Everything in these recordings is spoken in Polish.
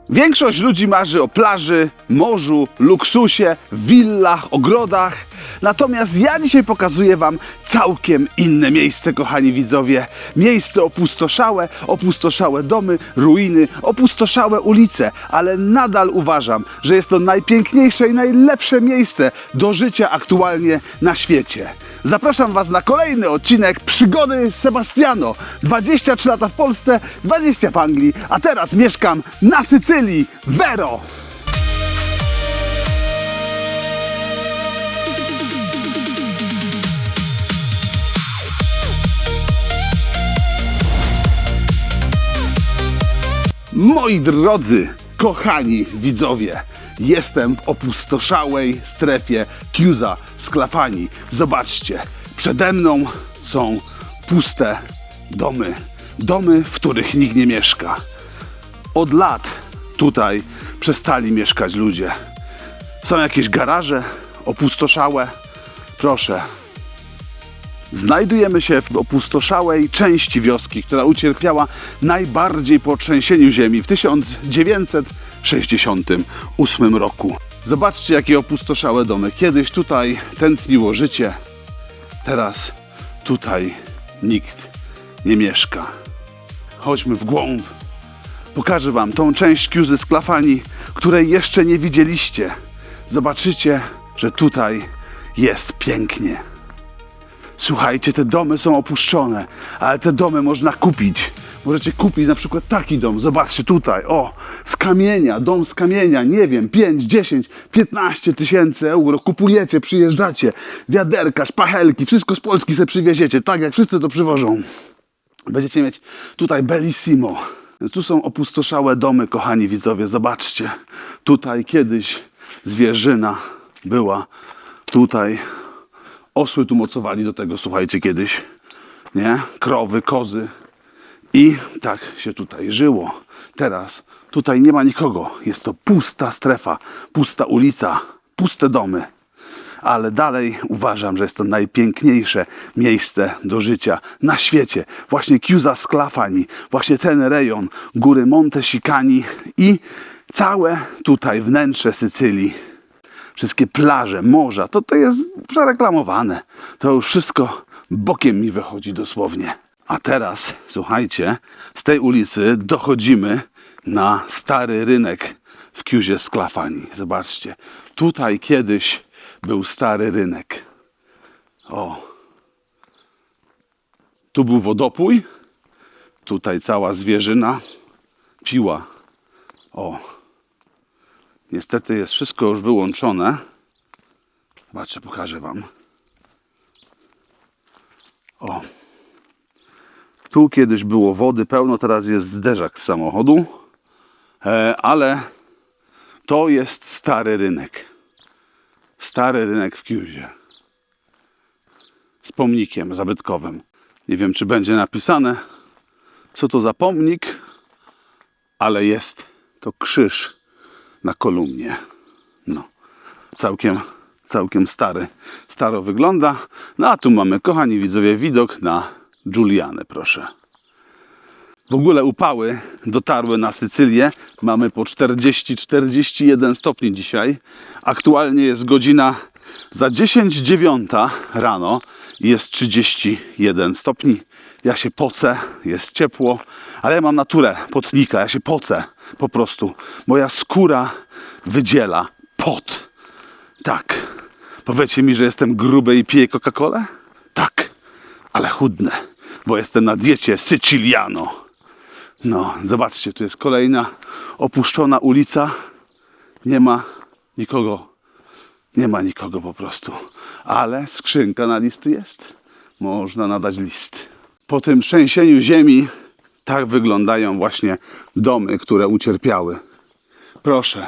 Większość ludzi marzy o plaży, morzu, luksusie, willach, ogrodach. Natomiast ja dzisiaj pokazuję wam całkiem inne miejsce, kochani widzowie. Miejsce opustoszałe domy, ruiny, opustoszałe ulice. Ale nadal uważam, że jest to najpiękniejsze i najlepsze miejsce do życia aktualnie na świecie. Zapraszam was na kolejny odcinek Przygody z Sebastiano. 23 lata w Polsce, 20 w Anglii, a teraz mieszkam na Sycylii, Vero! Moi drodzy, kochani widzowie, jestem w opustoszałej strefie Chiusa Sclafani. Zobaczcie, przede mną są puste domy. Domy, w których nikt nie mieszka. Od lat tutaj przestali mieszkać ludzie. Są jakieś garaże opustoszałe. Proszę. Znajdujemy się w opustoszałej części wioski, która ucierpiała najbardziej po trzęsieniu ziemi w 1968 roku. Zobaczcie, jakie opustoszałe domy. Kiedyś tutaj tętniło życie, teraz tutaj nikt nie mieszka. Chodźmy w głąb. Pokażę wam tą część Chiusy Sclafani, której jeszcze nie widzieliście. Zobaczycie, że tutaj jest pięknie. Słuchajcie, te domy są opuszczone, ale te domy można kupić. Możecie kupić na przykład taki dom. Zobaczcie tutaj, o, z kamienia, dom z kamienia, nie wiem, 5, 10, 15 tysięcy euro. Kupujecie, przyjeżdżacie, wiaderka, szpachelki, wszystko z Polski sobie przywieziecie, tak jak wszyscy to przywożą. Będziecie mieć tutaj bellissimo. Więc tu są opustoszałe domy, kochani widzowie, zobaczcie. Tutaj kiedyś zwierzyna była, tutaj osły tu mocowali do tego, słuchajcie, kiedyś, nie? Krowy, kozy. I tak się tutaj żyło. Teraz tutaj nie ma nikogo. Jest to pusta strefa, pusta ulica, puste domy. Ale dalej uważam, że jest to najpiękniejsze miejsce do życia na świecie. Właśnie Chiusa Sclafani, właśnie ten rejon, góry Monte Sicani i całe tutaj wnętrze Sycylii. Wszystkie plaże, morza, to jest przereklamowane. To już wszystko bokiem mi wychodzi dosłownie. A teraz, słuchajcie, z tej ulicy dochodzimy na stary rynek w Chiusie Sclafani. Zobaczcie, tutaj kiedyś był stary rynek. O, tu był wodopój, tutaj cała zwierzyna piła. O. Niestety jest wszystko już wyłączone. Zobaczcie, pokażę wam. O. Tu kiedyś było wody pełno, teraz jest zderzak z samochodu. Ale to jest stary rynek. Stary rynek w Chiusie. Z pomnikiem zabytkowym. Nie wiem, czy będzie napisane, co to za pomnik, ale jest to krzyż na kolumnie. No, całkiem staro wygląda. No a tu mamy, kochani widzowie, widok na Giulianę, proszę. W ogóle upały dotarły na Sycylię. Mamy po 40-41 stopni dzisiaj. Aktualnie jest godzina za 10:09 rano i jest 31 stopni. Ja się pocę, jest ciepło, ale ja mam naturę potnika, ja się pocę po prostu. Moja skóra wydziela pot. Tak. Powiecie mi, że jestem gruby i piję Coca-Colę? Tak, ale chudnę, bo jestem na diecie Siciliano. No, zobaczcie, tu jest kolejna opuszczona ulica. Nie ma nikogo. Nie ma nikogo po prostu. Ale skrzynka na listy jest. Można nadać list. Po tym trzęsieniu ziemi tak wyglądają właśnie domy, które ucierpiały. Proszę.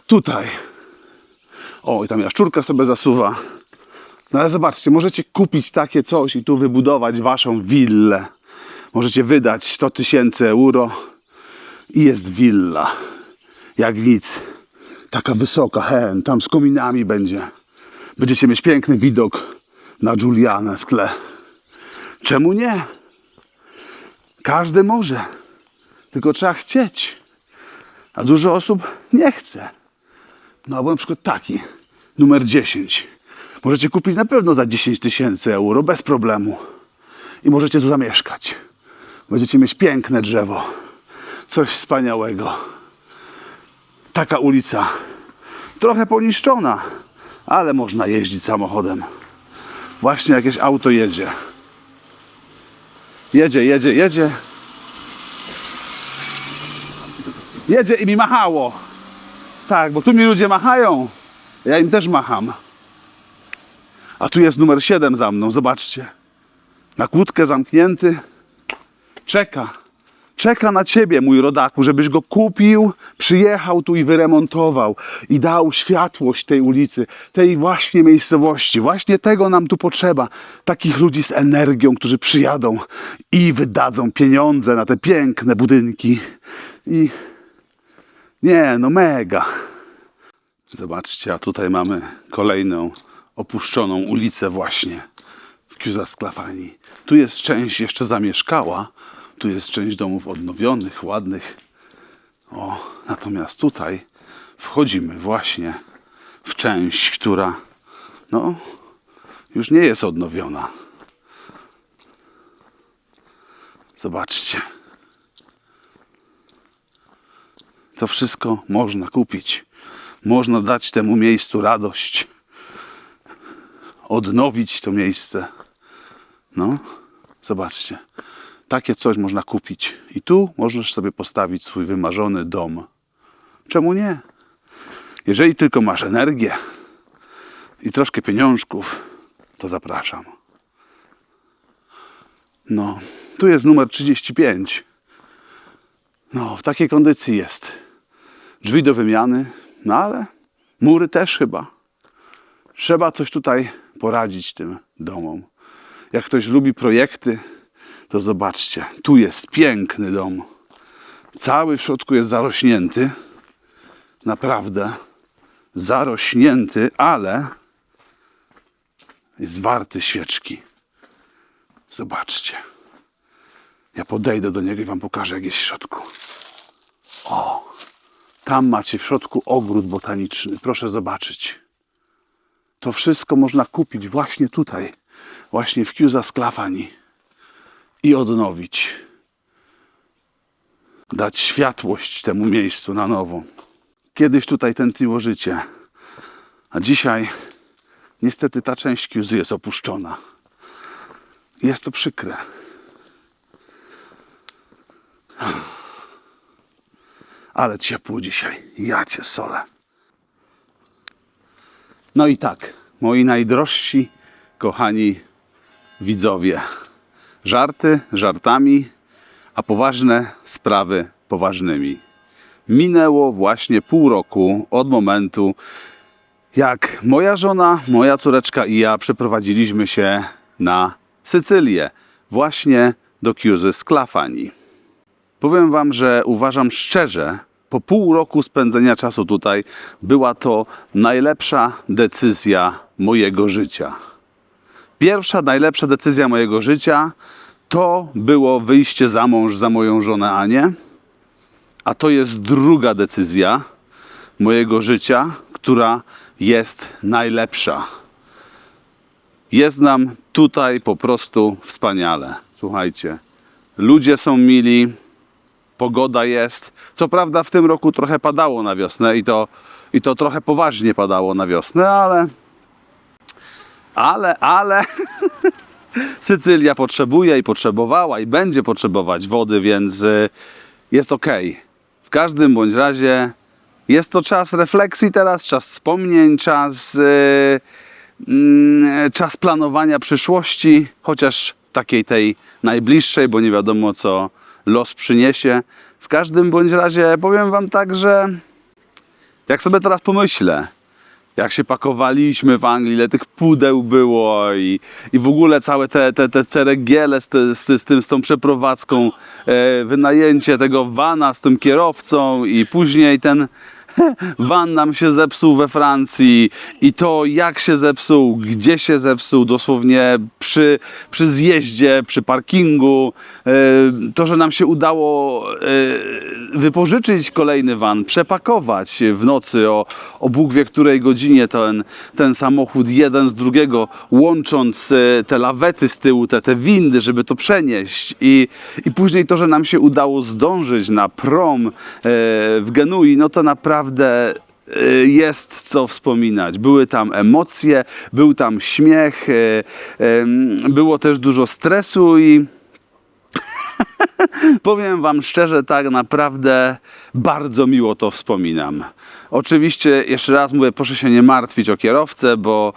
Tutaj. O, i tam jaszczurka sobie zasuwa. No ale zobaczcie, możecie kupić takie coś i tu wybudować waszą willę. Możecie wydać 100 tysięcy euro i jest willa. Jak nic. Taka wysoka, tam z kominami będzie. Będziecie mieć piękny widok na Giulianę w tle. Czemu nie? Każdy może. Tylko trzeba chcieć. A dużo osób nie chce. No albo na przykład taki, numer 10. Możecie kupić na pewno za 10 000 euro, bez problemu. I możecie tu zamieszkać. Będziecie mieć piękne drzewo. Coś wspaniałego. Taka ulica. Trochę poniszczona, ale można jeździć samochodem. Właśnie jakieś auto jedzie. Jedzie. Jedzie i mi machało. Tak, bo tu mi ludzie machają. Ja im też macham. A tu jest numer 7 za mną, zobaczcie. Na kłódkę zamknięty. Czeka na ciebie, mój rodaku, żebyś go kupił, przyjechał tu i wyremontował. I dał światłość tej ulicy, tej właśnie miejscowości. Właśnie tego nam tu potrzeba. Takich ludzi z energią, którzy przyjadą i wydadzą pieniądze na te piękne budynki. I nie, no mega. Zobaczcie, a tutaj mamy kolejną opuszczoną ulicę właśnie w Chiusa Sclafani. Tu jest część jeszcze zamieszkała, tu jest część domów odnowionych, ładnych. O, natomiast tutaj wchodzimy właśnie w część, która no już nie jest odnowiona. Zobaczcie. To wszystko można kupić. Można dać temu miejscu radość. Odnowić to miejsce. No, zobaczcie. Takie coś można kupić. I tu możesz sobie postawić swój wymarzony dom. Czemu nie? Jeżeli tylko masz energię i troszkę pieniążków, to zapraszam. No, tu jest numer 35. No, w takiej kondycji jest. Drzwi do wymiany, no ale mury też chyba. Trzeba coś tutaj poradzić tym domom. Jak ktoś lubi projekty, to zobaczcie, tu jest piękny dom. Cały w środku jest zarośnięty. Naprawdę zarośnięty, ale jest warty świeczki. Zobaczcie. Ja podejdę do niego i wam pokażę, jak jest w środku. O, tam macie w środku ogród botaniczny. Proszę zobaczyć. To wszystko można kupić właśnie tutaj. Właśnie w Chiusa Sclafani. I odnowić. Dać światłość temu miejscu na nowo. Kiedyś tutaj tętniło życie. A dzisiaj niestety ta część Chiusy jest opuszczona. Jest to przykre. Ale ciepło dzisiaj. Ja cię solę. No i tak, moi najdrożsi, kochani widzowie. Żarty żartami, a poważne sprawy poważnymi. Minęło właśnie pół roku od momentu, jak moja żona, moja córeczka i ja przeprowadziliśmy się na Sycylię. Właśnie do Chiusy Sclafani. Powiem wam, że uważam szczerze, po pół roku spędzenia czasu tutaj, była to najlepsza decyzja mojego życia. Pierwsza, najlepsza decyzja mojego życia to było wyjście za mąż za moją żonę Anię. A to jest druga decyzja mojego życia, która jest najlepsza. Jest nam tutaj po prostu wspaniale. Słuchajcie, ludzie są mili, pogoda jest. Co prawda w tym roku trochę padało na wiosnę i to trochę poważnie padało na wiosnę, ale Sycylia potrzebuje i potrzebowała i będzie potrzebować wody, więc jest okej. W każdym bądź razie jest to czas refleksji teraz, czas wspomnień, czas planowania przyszłości, chociaż takiej tej najbliższej, bo nie wiadomo co los przyniesie. W każdym bądź razie powiem wam tak, że jak sobie teraz pomyślę, jak się pakowaliśmy w Anglii, ile tych pudeł było i w ogóle całe te ceregiele z tą przeprowadzką, wynajęcie tego vana z tym kierowcą i później Van nam się zepsuł we Francji i to jak się zepsuł, gdzie się zepsuł, dosłownie przy zjeździe, przy parkingu. To, że nam się udało wypożyczyć kolejny van, przepakować w nocy o Bóg wie której godzinie ten samochód jeden z drugiego, łącząc te lawety z tyłu, te windy, żeby to przenieść i później to, że nam się udało zdążyć na prom w Genui, no to naprawdę jest co wspominać. Były tam emocje, był tam śmiech, było też dużo stresu i powiem wam szczerze, tak naprawdę bardzo miło to wspominam. Oczywiście, jeszcze raz mówię, proszę się nie martwić o kierowcę, bo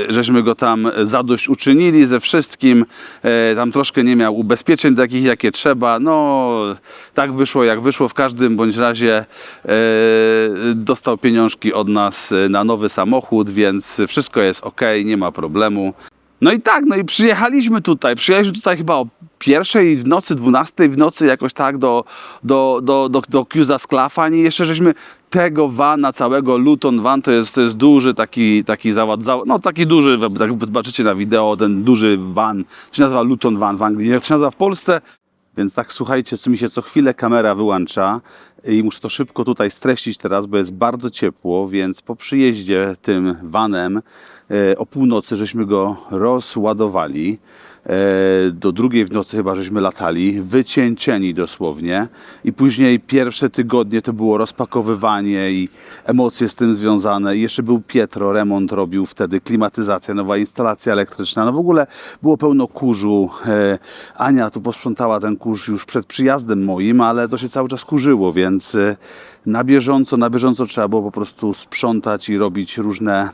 żeśmy go tam zadośćuczynili ze wszystkim. Tam troszkę nie miał ubezpieczeń takich, jakie trzeba. No, tak wyszło, jak wyszło. W każdym bądź razie dostał pieniążki od nas na nowy samochód, więc wszystko jest ok, nie ma problemu. No i tak, no i przyjechaliśmy tutaj chyba o 1:00 w nocy, 12:00 w nocy, jakoś tak do Chiusa Sclafani i jeszcze żeśmy tego vana, całego Luton van, to jest duży taki no taki duży, jak zobaczycie na wideo, ten duży van, to się nazywa Luton van w Anglii, jak to się nazywa w Polsce. Więc tak, słuchajcie, mi się co chwilę kamera wyłącza i muszę to szybko tutaj streścić teraz, bo jest bardzo ciepło, więc po przyjeździe tym vanem o północy żeśmy go rozładowali. Do 2:00 w nocy chyba żeśmy latali, wycieńczeni dosłownie i później pierwsze tygodnie to było rozpakowywanie i emocje z tym związane i jeszcze był Pietro, remont robił wtedy, klimatyzacja, nowa instalacja elektryczna, no w ogóle było pełno kurzu. Ania tu posprzątała ten kurz już przed przyjazdem moim, ale to się cały czas kurzyło, więc na bieżąco trzeba było po prostu sprzątać i robić różne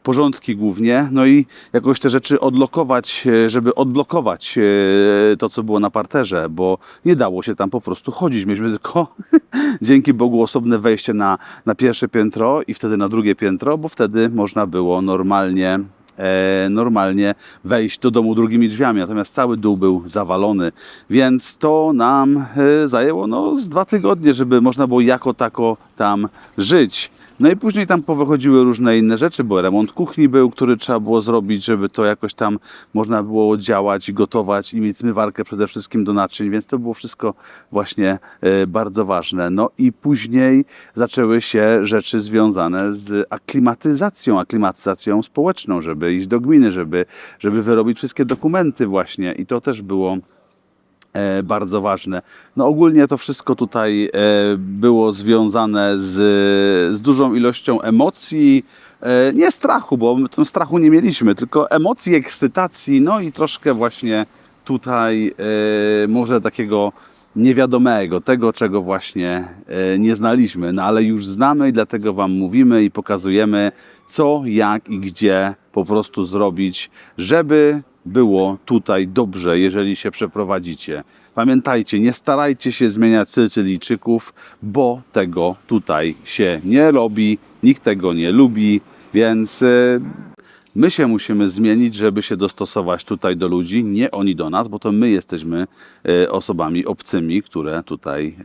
porządki głównie, no i jakoś te rzeczy odlokować, żeby odblokować to, co było na parterze, bo nie dało się tam po prostu chodzić. Mieliśmy tylko dzięki Bogu osobne wejście na pierwsze piętro i wtedy na drugie piętro, bo wtedy można było normalnie wejść do domu drugimi drzwiami, natomiast cały dół był zawalony, więc to nam zajęło z 2 tygodnie, żeby można było jako tako tam żyć. No i później tam powychodziły różne inne rzeczy, bo remont kuchni był, który trzeba było zrobić, żeby to jakoś tam można było działać, gotować i mieć zmywarkę przede wszystkim do naczyń, więc to było wszystko właśnie bardzo ważne. No i później zaczęły się rzeczy związane z aklimatyzacją społeczną, żeby iść do gminy, żeby wyrobić wszystkie dokumenty właśnie i to też było bardzo ważne. No ogólnie to wszystko tutaj było związane z dużą ilością emocji, nie strachu, bo my tym strachu nie mieliśmy, tylko emocji, ekscytacji, no i troszkę właśnie tutaj może takiego niewiadomego, tego czego właśnie nie znaliśmy, no ale już znamy i dlatego wam mówimy i pokazujemy co, jak i gdzie po prostu zrobić, żeby było tutaj dobrze, jeżeli się przeprowadzicie. Pamiętajcie, nie starajcie się zmieniać Sycylijczyków, bo tego tutaj się nie robi, nikt tego nie lubi, więc my się musimy zmienić, żeby się dostosować tutaj do ludzi, nie oni do nas, bo to my jesteśmy osobami obcymi, które tutaj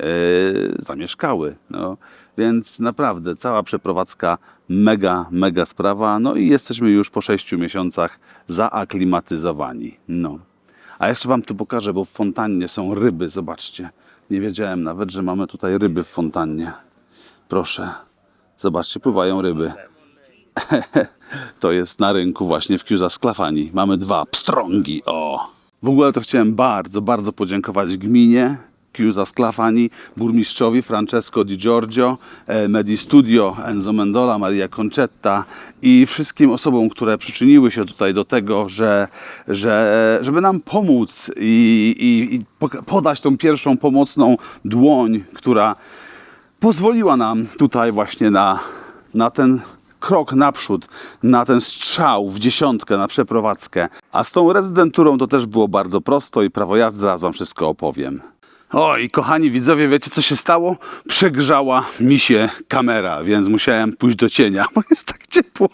zamieszkały. No, więc naprawdę cała przeprowadzka mega sprawa. No i jesteśmy już po 6 miesiącach zaaklimatyzowani. No. A jeszcze wam tu pokażę, bo w fontannie są ryby, zobaczcie. Nie wiedziałem nawet, że mamy tutaj ryby w fontannie. Proszę, zobaczcie, pływają ryby. To jest na rynku właśnie w Chiusa Sclafani. Mamy 2 pstrągi, o! W ogóle to chciałem bardzo podziękować gminie Chiusa Sclafani, burmistrzowi Francesco Di Giorgio, Medi Studio, Enzo Mendola, Maria Concetta i wszystkim osobom, które przyczyniły się tutaj do tego, żeby nam pomóc i podać tą pierwszą pomocną dłoń, która pozwoliła nam tutaj właśnie na ten krok naprzód, na ten strzał w 10 na przeprowadzkę. A z tą rezydenturą to też było bardzo prosto i prawo jazdy, zaraz wam wszystko opowiem. Oj, kochani widzowie, wiecie co się stało? Przegrzała mi się kamera, więc musiałem pójść do cienia, bo jest tak ciepło.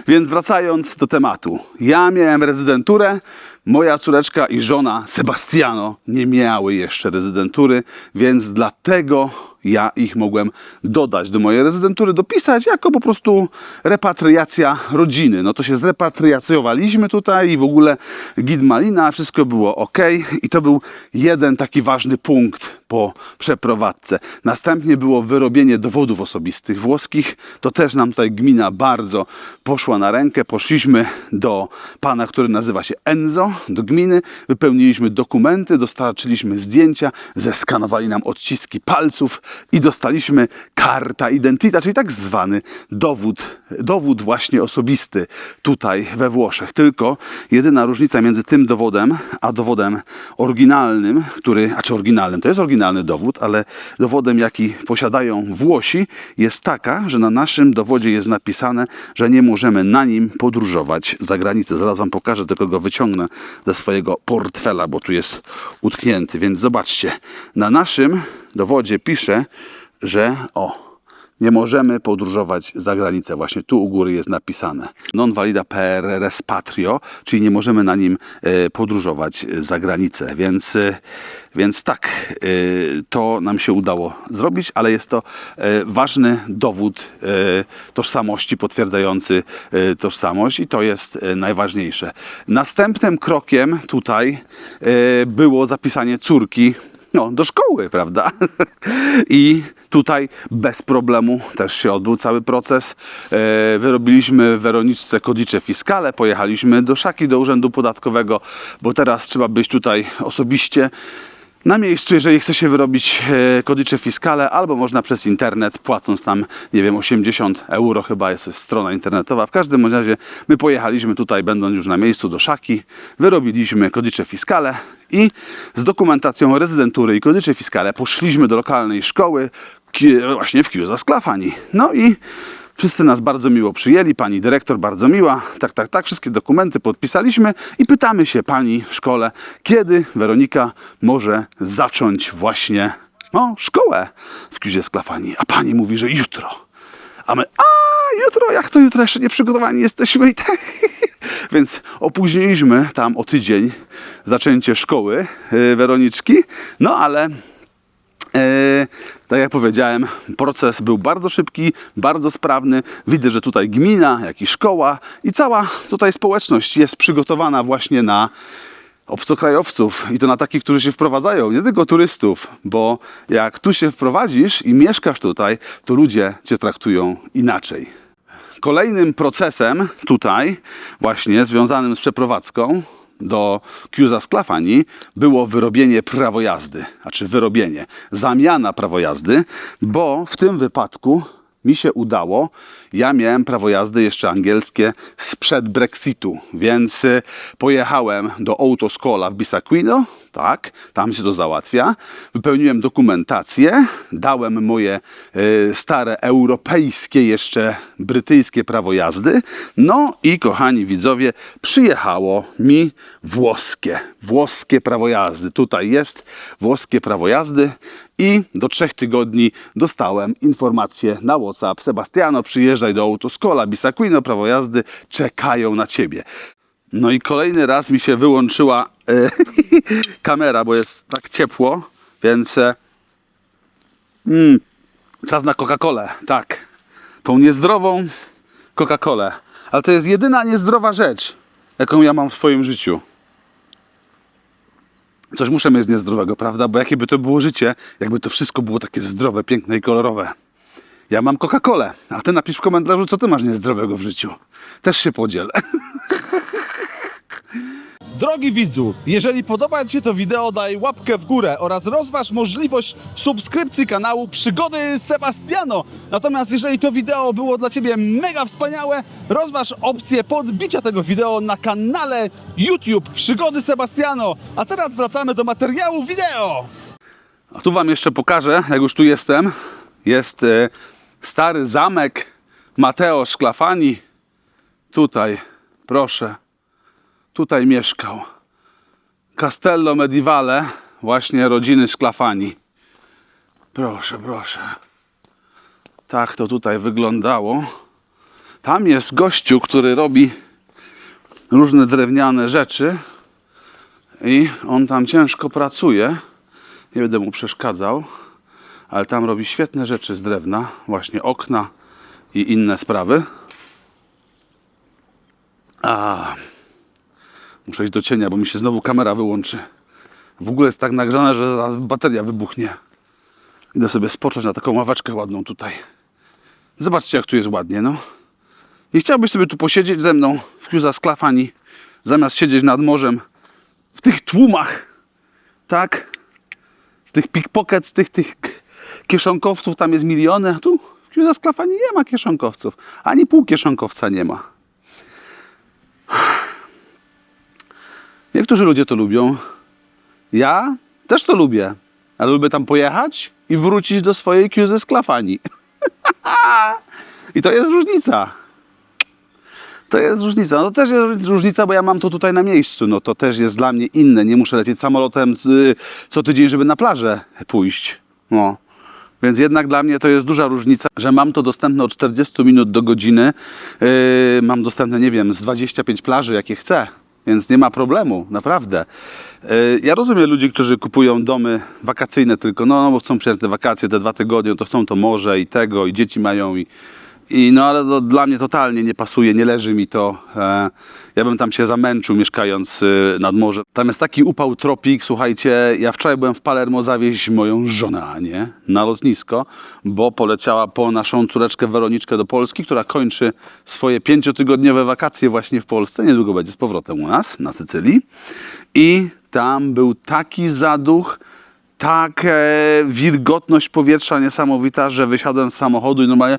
Więc wracając do tematu. Ja miałem rezydenturę, Moja córeczka i żona Sebastiano nie miały jeszcze rezydentury, więc dlatego ja ich mogłem dodać do mojej rezydentury, dopisać jako po prostu repatriacja rodziny. No to się zrepatriacjowaliśmy tutaj i w ogóle git malina, wszystko było ok. I to był jeden taki ważny punkt po przeprowadzce. Następnie było wyrobienie dowodów osobistych włoskich. To też nam tutaj gmina bardzo poszła na rękę. Poszliśmy do pana, który nazywa się Enzo, do gminy. Wypełniliśmy dokumenty, dostarczyliśmy zdjęcia, zeskanowali nam odciski palców i dostaliśmy karta identita, czyli tak zwany dowód właśnie osobisty tutaj we Włoszech. Tylko jedyna różnica między tym dowodem a dowodem oryginalnym, oryginalnym, to jest oryginalny dowód, ale dowodem, jaki posiadają Włosi, jest taka, że na naszym dowodzie jest napisane, że nie możemy na nim podróżować za granicę. Zaraz wam pokażę, tylko go wyciągnę ze swojego portfela, bo tu jest utknięty. Więc zobaczcie, na naszym dowodzie pisze, że nie możemy podróżować za granicę. Właśnie tu u góry jest napisane. Non valida per respatrio, czyli nie możemy na nim podróżować za granicę. Więc tak, to nam się udało zrobić, ale jest to ważny dowód tożsamości, potwierdzający tożsamość i to jest najważniejsze. Następnym krokiem tutaj było zapisanie córki do szkoły, prawda? I tutaj bez problemu też się odbył cały proces. Wyrobiliśmy w Weroniczce codice fiscale, pojechaliśmy do Szaki, do Urzędu Podatkowego, bo teraz trzeba być tutaj osobiście na miejscu, jeżeli chce się wyrobić codice fiscale, albo można przez internet, płacąc tam, nie wiem, 80 euro chyba jest strona internetowa. W każdym razie my pojechaliśmy tutaj, będąc już na miejscu, do Szaki, wyrobiliśmy codice fiscale i z dokumentacją rezydentury i codice fiscale poszliśmy do lokalnej szkoły, właśnie w Chiusa Sclafani. No i wszyscy nas bardzo miło przyjęli, pani dyrektor bardzo miła, tak, wszystkie dokumenty podpisaliśmy i pytamy się pani w szkole, kiedy Weronika może zacząć właśnie szkołę w Chiusie Sclafani. A pani mówi, że jutro. A my, jutro? Jak to jutro? Jeszcze nie przygotowani jesteśmy i tak. Więc opóźniliśmy tam o tydzień zaczęcie szkoły Weroniczki, no ale tak jak powiedziałem, proces był bardzo szybki, bardzo sprawny. Widzę, że tutaj gmina, jak i szkoła i cała tutaj społeczność jest przygotowana właśnie na obcokrajowców i to na takich, którzy się wprowadzają, nie tylko turystów, bo jak tu się wprowadzisz i mieszkasz tutaj, to ludzie cię traktują inaczej. Kolejnym procesem tutaj, właśnie związanym z przeprowadzką do Chiusa Sclafani, było wyrobienie prawo jazdy, zamiana prawo jazdy, bo w tym wypadku mi się udało, ja miałem prawo jazdy jeszcze angielskie sprzed Brexitu, więc pojechałem do Autoscola w Bisacquino, tak, tam się to załatwia, wypełniłem dokumentację, dałem moje stare europejskie, jeszcze brytyjskie prawo jazdy, no i kochani widzowie, przyjechało mi włoskie prawo jazdy. Tutaj jest włoskie prawo jazdy i do 3 tygodni dostałem informację na WhatsApp: Sebastiano, przyjeżdżaj do Autoscola Bisacquino, prawo jazdy czekają na ciebie. No i kolejny raz mi się wyłączyła kamera, bo jest tak ciepło, więc czas na Coca-Colę, tak. Tą niezdrową Coca-Colę. Ale to jest jedyna niezdrowa rzecz, jaką ja mam w swoim życiu. Coś muszę mieć niezdrowego, prawda? Bo jakie by to było życie, jakby to wszystko było takie zdrowe, piękne i kolorowe. Ja mam Coca-Colę, a ty napisz w komentarzu, co ty masz niezdrowego w życiu. Też się podziel. Drogi widzu, jeżeli podoba Ci się to wideo, daj łapkę w górę oraz rozważ możliwość subskrypcji kanału Przygody Sebastiano. Natomiast jeżeli to wideo było dla Ciebie mega wspaniałe, rozważ opcję podbicia tego wideo na kanale YouTube Przygody Sebastiano. A teraz wracamy do materiału wideo. A tu wam jeszcze pokażę, jak już tu jestem. Jest stary zamek Matteo Sclafani. Tutaj, proszę. Tutaj mieszkał. Castello Medievale, właśnie rodziny Sclafani. Proszę, proszę. Tak to tutaj wyglądało. Tam jest gościu, który robi różne drewniane rzeczy. I on tam ciężko pracuje. Nie będę mu przeszkadzał, ale tam robi świetne rzeczy z drewna, właśnie okna i inne sprawy. Muszę iść do cienia, bo mi się znowu kamera wyłączy. W ogóle jest tak nagrzana, że zaraz bateria wybuchnie. Idę sobie spocząć na taką ławeczkę ładną tutaj. Zobaczcie, jak tu jest ładnie, no. Nie chciałbyś sobie tu posiedzieć ze mną w Chiusa Sclafani, zamiast siedzieć nad morzem w tych tłumach, tak? W tych pickpockets, tych kieszonkowców, tam jest miliony, a tu w Chiusa Sclafani nie ma kieszonkowców. Ani pół kieszonkowca nie ma. Niektórzy ludzie to lubią. Ja też to lubię, ale lubię tam pojechać i wrócić do swojej Chiusy Sclafani. I to jest różnica. To jest różnica. No to też jest różnica, bo ja mam to tutaj na miejscu. No to też jest dla mnie inne. Nie muszę lecieć samolotem co tydzień, żeby na plażę pójść. No. Więc jednak dla mnie to jest duża różnica, że mam to dostępne od 40 minut do godziny. Mam dostępne, nie wiem, z 25 plaży, jakie chcę. Więc nie ma problemu, naprawdę. Ja rozumiem ludzi, którzy kupują domy wakacyjne tylko, no bo chcą przyjechać te wakacje, te 2 tygodnie, to chcą to morze i tego, i dzieci mają, no ale to dla mnie totalnie nie pasuje, nie leży mi to. Ja bym tam się zamęczył mieszkając nad morzem. Tam jest taki upał tropik, słuchajcie, ja wczoraj byłem w Palermo zawieźć moją żonę Anię na lotnisko, bo poleciała po naszą córeczkę Weroniczkę do Polski, która kończy swoje 5-tygodniowe wakacje właśnie w Polsce. Niedługo będzie z powrotem u nas, na Sycylii. I tam był taki zaduch, tak wilgotność powietrza niesamowita, że wysiadłem z samochodu i normalnie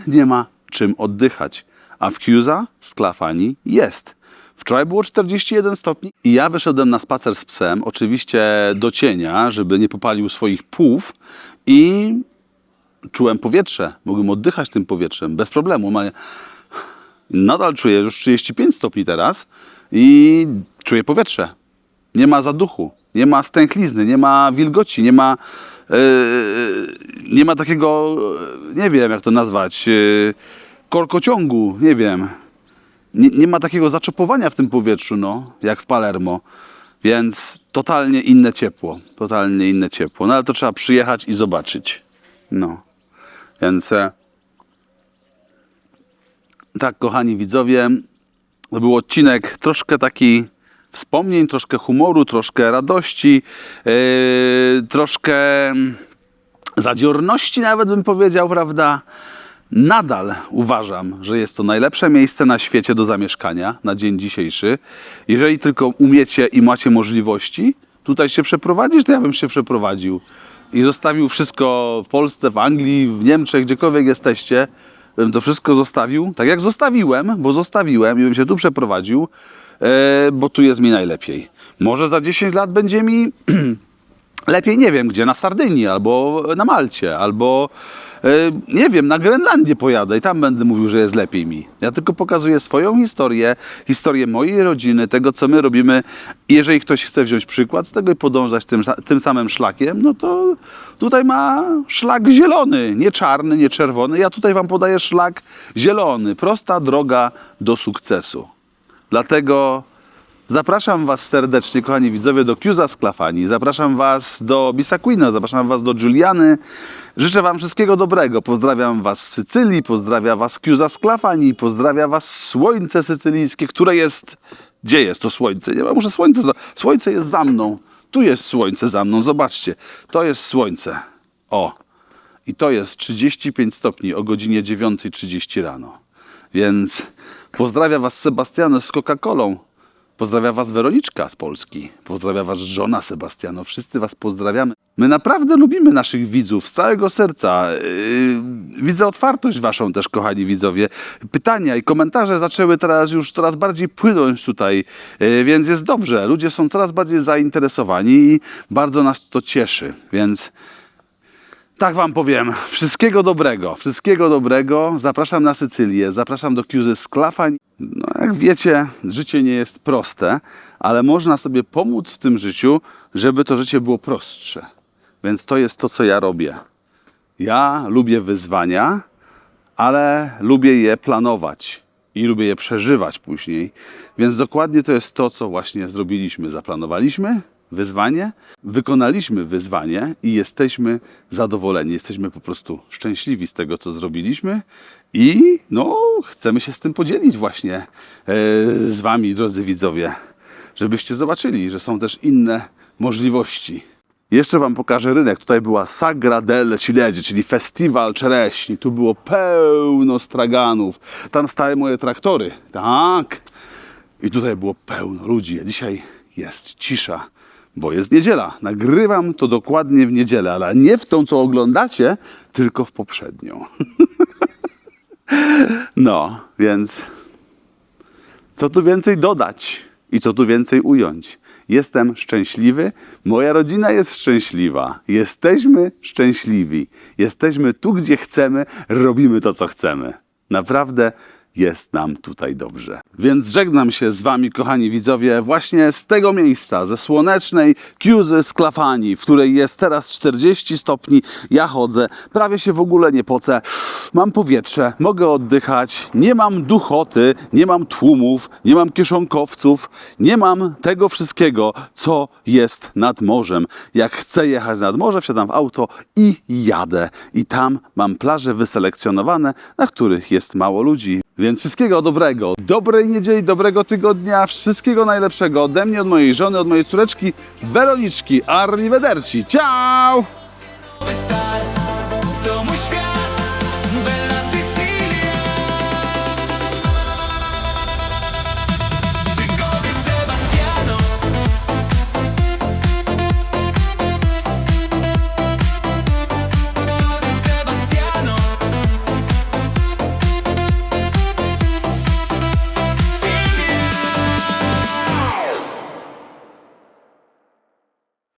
nie ma czym oddychać. A w Chiusa Sclafani jest. Wczoraj było 41 stopni i ja wyszedłem na spacer z psem, oczywiście do cienia, żeby nie popalił swoich płów i czułem powietrze. Mogłem oddychać tym powietrzem bez problemu. Nadal czuję już 35 stopni teraz i czuję powietrze. Nie ma zaduchu, nie ma stęchlizny, nie ma wilgoci, nie ma takiego, nie wiem jak to nazwać, korkociągu, nie wiem. Nie ma takiego zaczepowania w tym powietrzu, no, jak w Palermo. Więc totalnie inne ciepło, totalnie inne ciepło. No ale to trzeba przyjechać i zobaczyć. No, więc tak, kochani widzowie, to był odcinek troszkę taki wspomnień, troszkę humoru, troszkę radości, troszkę zadziorności nawet bym powiedział, prawda? Nadal uważam, że jest to najlepsze miejsce na świecie do zamieszkania na dzień dzisiejszy. Jeżeli tylko umiecie i macie możliwości tutaj się przeprowadzić, to ja bym się przeprowadził i zostawił wszystko w Polsce, w Anglii, w Niemczech, gdziekolwiek jesteście. Bym to wszystko zostawił, tak jak zostawiłem, bo zostawiłem i bym się tu przeprowadził, bo tu jest mi najlepiej. Może za 10 lat będzie mi lepiej, nie wiem gdzie, na Sardynii, albo na Malcie, albo nie wiem, na Grenlandię pojadę i tam będę mówił, że jest lepiej mi. Ja tylko pokazuję swoją historię, historię mojej rodziny, tego co my robimy. Jeżeli ktoś chce wziąć przykład z tego i podążać tym samym szlakiem, no to tutaj ma szlak zielony, nie czarny, nie czerwony. Ja tutaj wam podaję szlak zielony, prosta droga do sukcesu. Dlatego zapraszam was serdecznie, kochani widzowie, do Chiusa Sclafani. Zapraszam was do Bissaquino, zapraszam was do Giuliany. Życzę wam wszystkiego dobrego. Pozdrawiam was z Sycylii, pozdrawia was Chiusa Sclafani, pozdrawia was słońce sycylijskie, które jest... Gdzie jest to słońce? Nie ma, muszę słońce... Słońce jest za mną. Tu jest słońce za mną, zobaczcie. To jest słońce. O. I to jest 35 stopni o godzinie 9:30 rano. Więc pozdrawia was Sebastiano z Coca-Colą. Pozdrawia was Weroniczka z Polski. Pozdrawia was żona Sebastiano. Wszyscy was pozdrawiamy. My naprawdę lubimy naszych widzów z całego serca. Widzę otwartość waszą też, kochani widzowie. Pytania i komentarze zaczęły teraz już coraz bardziej płynąć tutaj, więc jest dobrze. Ludzie są coraz bardziej zainteresowani i bardzo nas to cieszy. Więc tak wam powiem, wszystkiego dobrego, wszystkiego dobrego. Zapraszam na Sycylię, zapraszam do Chiusy Sclafani. No, jak wiecie, życie nie jest proste, ale można sobie pomóc w tym życiu, żeby to życie było prostsze. Więc to jest to, co ja robię. Ja lubię wyzwania, ale lubię je planować. i lubię je przeżywać później. Więc dokładnie to jest to, co właśnie zrobiliśmy. Zaplanowaliśmy wyzwanie, wykonaliśmy wyzwanie i jesteśmy zadowoleni. Jesteśmy po prostu szczęśliwi z tego, co zrobiliśmy i no, chcemy się z tym podzielić właśnie z Wami, drodzy widzowie, żebyście zobaczyli, że są też inne możliwości. Jeszcze Wam pokażę rynek. Tutaj była Sagra del Ciliegie, czyli festiwal czereśni. Tu było pełno straganów. Tam stały moje traktory. Tak. I tutaj było pełno ludzi. A dzisiaj jest cisza, bo jest niedziela. Nagrywam to dokładnie w niedzielę, ale nie w tą, co oglądacie, tylko w poprzednią. No, więc co tu więcej dodać i co tu więcej ująć? Jestem szczęśliwy, moja rodzina jest szczęśliwa, jesteśmy szczęśliwi, jesteśmy tu, gdzie chcemy, robimy to, co chcemy. Naprawdę jest nam tutaj dobrze. Więc żegnam się z Wami, kochani widzowie, właśnie z tego miejsca, ze słonecznej Chiusi Sclafani, w której jest teraz 40 stopni. Ja chodzę, prawie się w ogóle nie pocę. Mam powietrze, mogę oddychać, nie mam duchoty, nie mam tłumów, nie mam kieszonkowców, nie mam tego wszystkiego, co jest nad morzem. Jak chcę jechać nad morze, wsiadam w auto i jadę. I tam mam plaże wyselekcjonowane, na których jest mało ludzi. Więc wszystkiego dobrego, dobrej niedzieli, dobrego tygodnia, wszystkiego najlepszego ode mnie, od mojej żony, od mojej córeczki Weroniczki. Arrivederci, ciao!